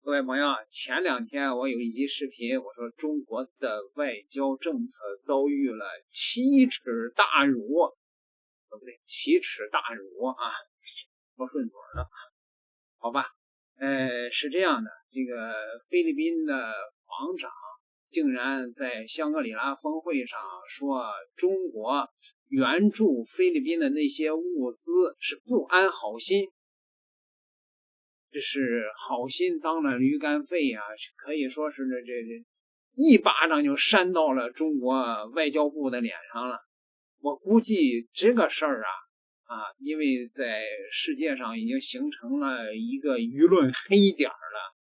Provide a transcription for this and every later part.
各位朋友，前2天我有一集视频，我说中国的外交政策遭遇了奇耻大辱，对不对？奇耻大辱啊，说顺嘴了，好吧？是这样的，这个菲律宾的防长竟然在香格里拉峰会上说，中国援助菲律賓的那些物資是不安好心。這是好心當了驢肝肺啊，可以說是這一巴掌就扇到了中國外交部的臉上了。我估計這個事兒因為在世界上已經形成了一個輿論黑點了，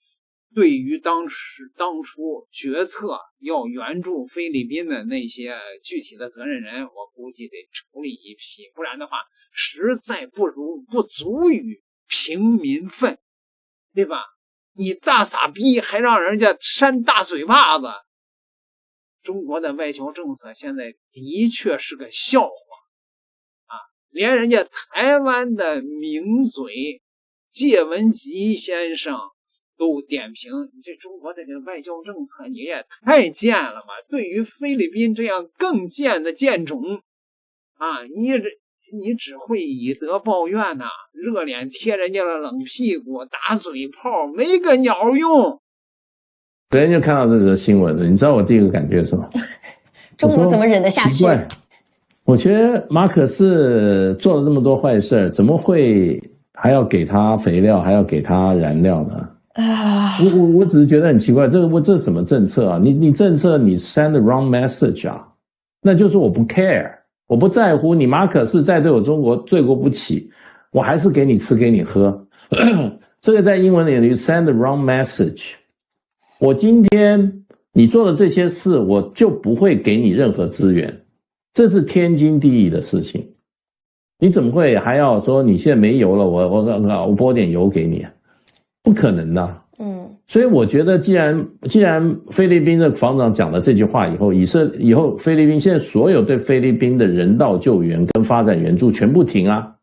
對於當初決策要援助菲律賓的那些具體的責任人，我估計得處理一批，不然的話實在不足以平民憤。對吧？你大傻逼還讓人家扇大嘴巴子，中國的外交政策現在的確是個笑話連人家台灣的名嘴謝文吉先生都點評，你這中國的這個外交政策你也太賤了吧，對於菲律賓這樣更賤的賤種你只會以德報怨吶，熱臉貼人家的冷屁股，打嘴炮，沒個鳥用。昨天就看到這則新聞了，你知道我第一個感覺是什麼？中國怎麼忍得下去？奇怪，我覺得馬可仕做了這麼多壞事，怎麼會還要給他肥料，還要給他燃料呢？我只是覺得很奇怪，這是什麼政策啊？你政策你 send the wrong message 啊，那就是我不 care。我不在乎你馬可仕再對我中國罪過不起，我還是給你吃給你喝。這個在英文裡 send the wrong message。我今天你做的這些事，我就不會給你任何資源，這是天經地義的事情。你怎麼會還要說你現在沒油了，我撥點油給你？不可能的。所以我覺得既然菲律賓的防長講了這句話以後，以後菲律賓現在所有對菲律賓的人道救援跟發展援助全部停啊，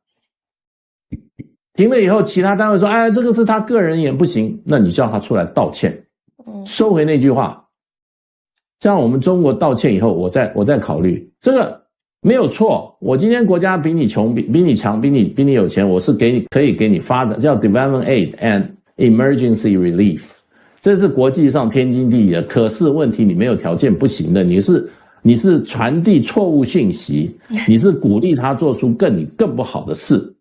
停了以後其他單位說哎，這個是他個人也不行，那你叫他出來道歉，收回那句話。像我們中國道歉以後，我再考慮這個沒有錯，我今天國家比你窮，比你強，比你有錢，我是可以給你發展，叫 development aid and emergency relief， 這是國際上天經地義的。可是問題你沒有條件不行的，你是傳遞錯誤信息，你是鼓勵他做出更不好的事。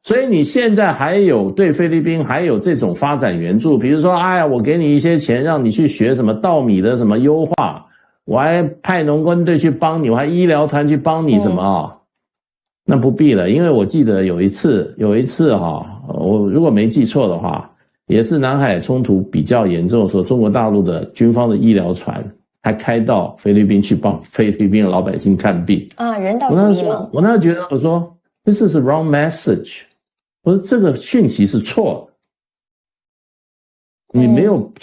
所以你現在還有對菲律賓還有這種發展援助，比如說哎呀，我給你一些錢讓你去學什麼稻米的什麼優化，我還派農工隊去幫你，我還醫療團去幫你什麼那不必了。因為我記得有一次我如果沒記錯的話，也是南海衝突比較嚴重的時候，中國大陸的軍方的醫療船還開到菲律賓去幫菲律賓的老百姓看病人道主義嗎？我那覺得我說 This is a wrong message， 我說這個訊息是錯的，你沒有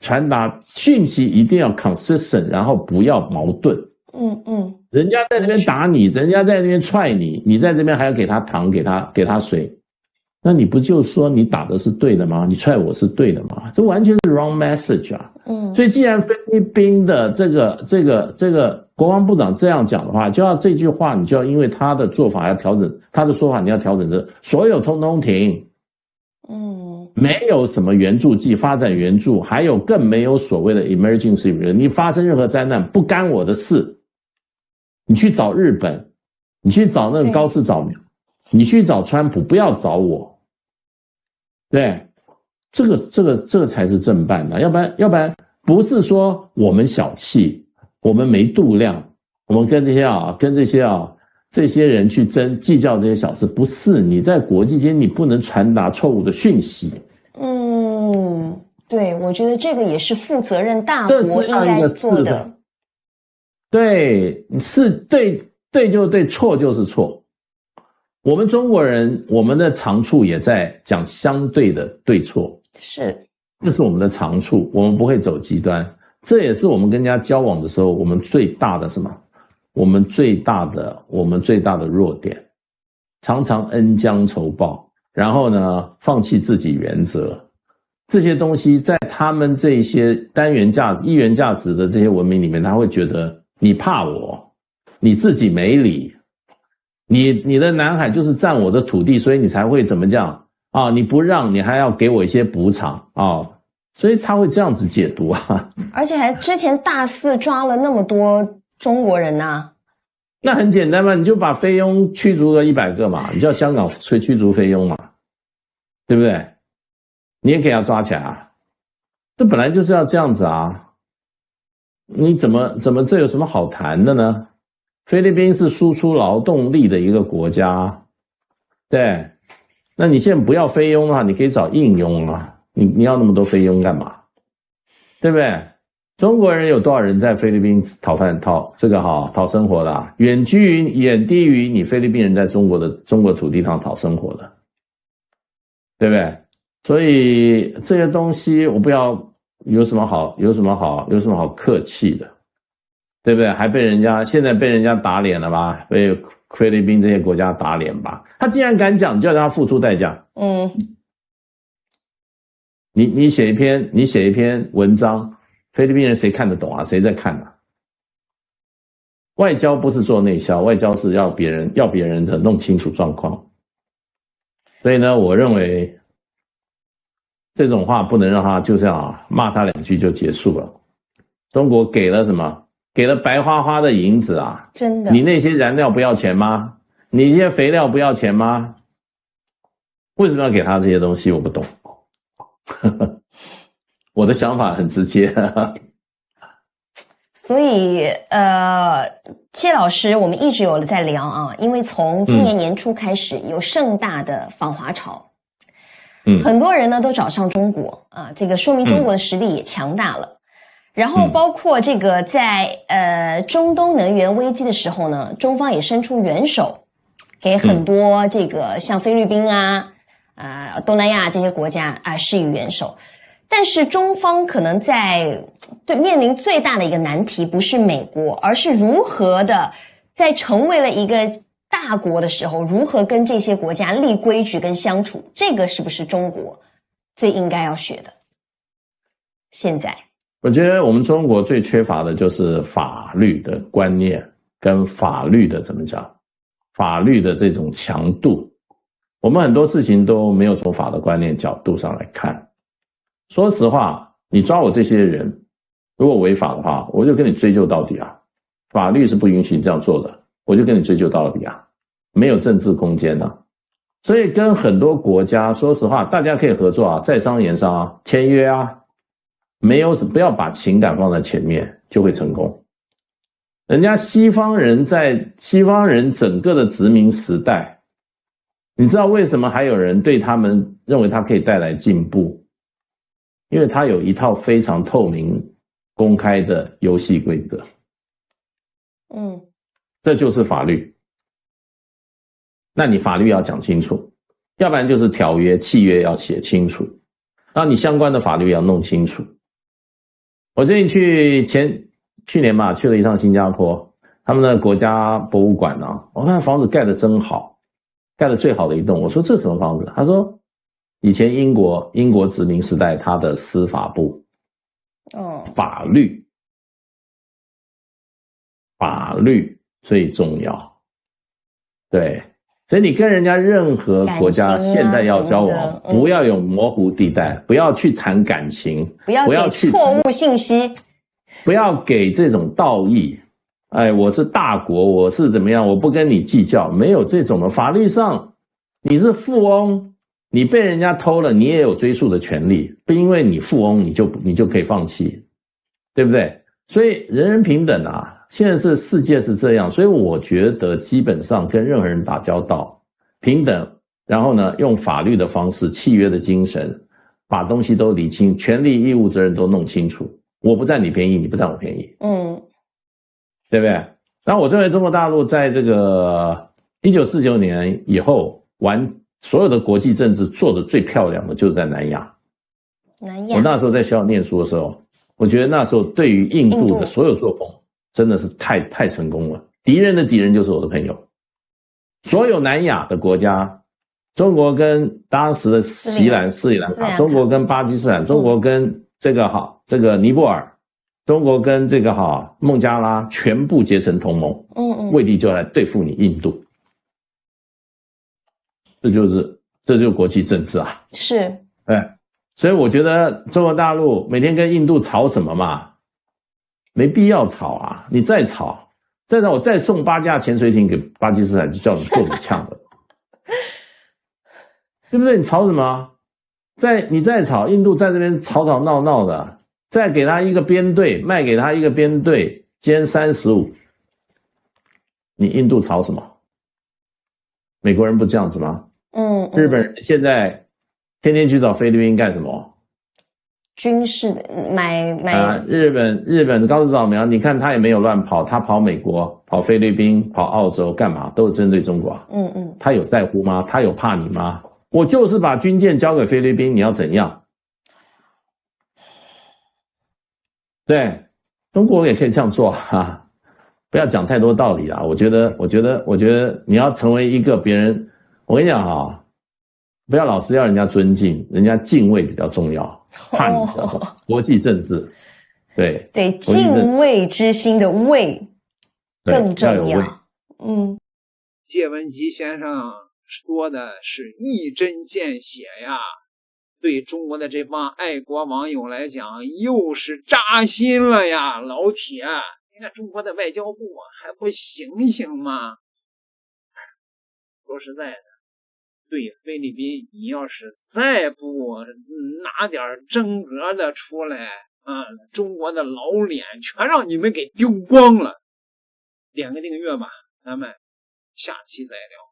傳達訊息一定要 consistent， 然後不要矛盾。人家在那邊打你，人家在那邊踹你，你在這邊還要給他糖，給他水，那你不就說你打的是對的嗎？你踹我是對的嗎？這完全是 wrong message 啊。所以既然菲律賓的這個國防部長這樣講的話，就要這句話你就要因為他的做法要調整，他的說法你要調整，所有通通停。沒有什麼援助劑，發展援助，還有更沒有所謂的 emergency relief， 你發生任何災難不干我的事。你去找日本，你去找那個高市早苗，你去找川普，不要找我。對，這個才是正辦的，要不然不是說我們小氣，我們沒度量，我們跟這些人去計較這些小事，不是。你在國際間你不能傳達錯誤的訊息。對，我覺得這個也是負責任大國應該做的。對，是對就對，錯就是錯。我們中國人，我們的長處也在講相對的對錯，這是我們的長處，我們不會走極端。這也是我們跟人家交往的時候，我們最大的什麼？我們最大的弱點，常常恩將仇報，然後呢，放棄自己原則。這些東西在他們這些單元價值、一元價值的這些文明裡面，他會覺得你怕我，你自己沒理，你的南海就是占我的土地，所以你才會怎麼講啊？你不讓，你還要給我一些補償啊，所以他會這樣子解讀啊。而且還之前大肆抓了那麼多中國人啊。那很簡單嘛，你就把菲傭驅逐了100個嘛，你叫香港驅逐菲傭嘛，對不對？你也給他抓起來啊，這本來就是要這樣子啊，你怎麼這有什麼好談的呢？菲律賓是輸出勞動力的一個國家，對，那你現在不要菲傭的話，你可以找印傭啊，你要那麼多菲傭幹嘛？對不對？中國人有多少人在菲律賓討生活的啊？遠低於你菲律賓人在中國土地上討生活的，對不對？所以這些東西我不要有什麼好客氣的，對不对？現在被人家打臉了吧？被菲律賓這些國家打臉吧？他既然敢講，就要讓他付出代價。你寫一篇文章。菲律賓人誰看得懂啊？誰在看啊？外交不是做內銷，外交是要別人的弄清楚狀況。所以呢，我認為這種話不能讓他就這樣罵他2句就結束了。中國給了什麼？給了白花花的銀子啊！真的，你那些燃料不要錢嗎？你那些肥料不要錢嗎？為什麼要給他這些東西？我不懂。我的想法很直接。所以謝老師，我們一直有在聊啊，因為從今年年初開始有盛大的訪華潮，很多人呢都找上中國啊，這個說明中國的實力也強大了。然後包括這個在中東能源危機的時候呢，中方也伸出援手，給很多這個像菲律賓啊、東南亞這些國家啊施以援手。但是中方可能面臨最大的一個難題不是美國，而是如何的在成為了一个大國的時候，如何跟這些國家立規矩跟相處，這個是不是中國最應該要學的？現在我覺得我們中國最缺乏的就是法律的觀念跟法律的法律的這種強度，我們很多事情都沒有從法的觀念角度上來看。說實話，你抓我這些人，如果違法的話，我就跟你追究到底啊！法律是不允許你這樣做的，我就跟你追究到底啊！沒有政治空間啊！所以跟很多國家，說實話，大家可以合作啊，在商言商啊，簽約啊，不要把情感放在前面，就會成功。人家西方人整個的殖民時代，你知道為什麼還有人對他們認為他可以帶來進步？因為它有一套非常透明、公開的遊戲規則。這就是法律。那你法律要講清楚，要不然就是條約、契約要寫清楚，然後你相關的法律要弄清楚。我最近去年吧，去了一趟新加坡，他們的國家博物館啊，我看房子蓋得真好，蓋得最好的一棟。我說這是什麼房子？他說以前英國殖民時代，他的司法部，法律最重要，对，所以你跟人家任何國家現在要交往，不要有模糊地帶，不要去談感情，不要去錯誤信息，不要給這種道義，哎，我是大國，我是怎麼樣，我不跟你計較，沒有這種的。法律上你是富翁，你被人家偷了，你也有追訴的權利，不因為你富翁你就可以放棄，對不對？所以人人平等啊，現在是世界是這樣，所以我覺得基本上跟任何人打交道平等，然後呢用法律的方式、契約的精神把東西都理清，權利義務責任都弄清楚，我不占你便宜，你不占我便宜，對不對？然後我認為中國大陸在這個1949年以後所有的國際政治做得最漂亮的就是在南亞。我那時候在學校念書的時候，我覺得那時候對於印度的所有作風真的是太成功了。敵人的敵人就是我的朋友。所有南亞的國家中國跟當時的斯里蘭卡，中國跟巴基斯坦，中國跟这個尼泊爾，中國跟這個孟加拉全部結成同盟，為的就來對付你印度。這就是國際政治啊。是。所以我覺得中國大陸每天跟印度吵什麼嘛？沒必要吵啊！你再吵，我再送8架潛水艇給巴基斯坦，就叫你做你嗆的。對不對？你吵什麼？你再吵，印度在這邊吵吵鬧鬧的，再給他一個編隊，賣給他一個編隊，殲35，你印度吵什麼？美國人不這樣子嗎？日本人現在天天去找菲律賓幹什麼？軍事的買日本高市早苗，你看他也沒有亂跑，他跑美國、跑菲律賓、跑澳洲幹嘛？都是針對中國啊。他有在乎嗎？他有怕你嗎？我就是把軍艦交給菲律賓，你要怎樣？對，中國也可以這樣做啊！不要講太多道理啦。我覺得你要成為一個別人，我跟你講不要老是要人家尊敬，人家敬畏比較重要，怕你知道嗎？國際政治，對，敬畏之心的畏更重要。謝文吉先生說的是一針見血呀，對中國的這幫愛國網友來講又是扎心了呀。老鐵，你看中國的外交部還不醒醒嗎？說實在的，對菲律賓你要是再不拿點真格的出來中國的老臉全讓你們給丟光了。點個訂閱吧，咱們下期再聊。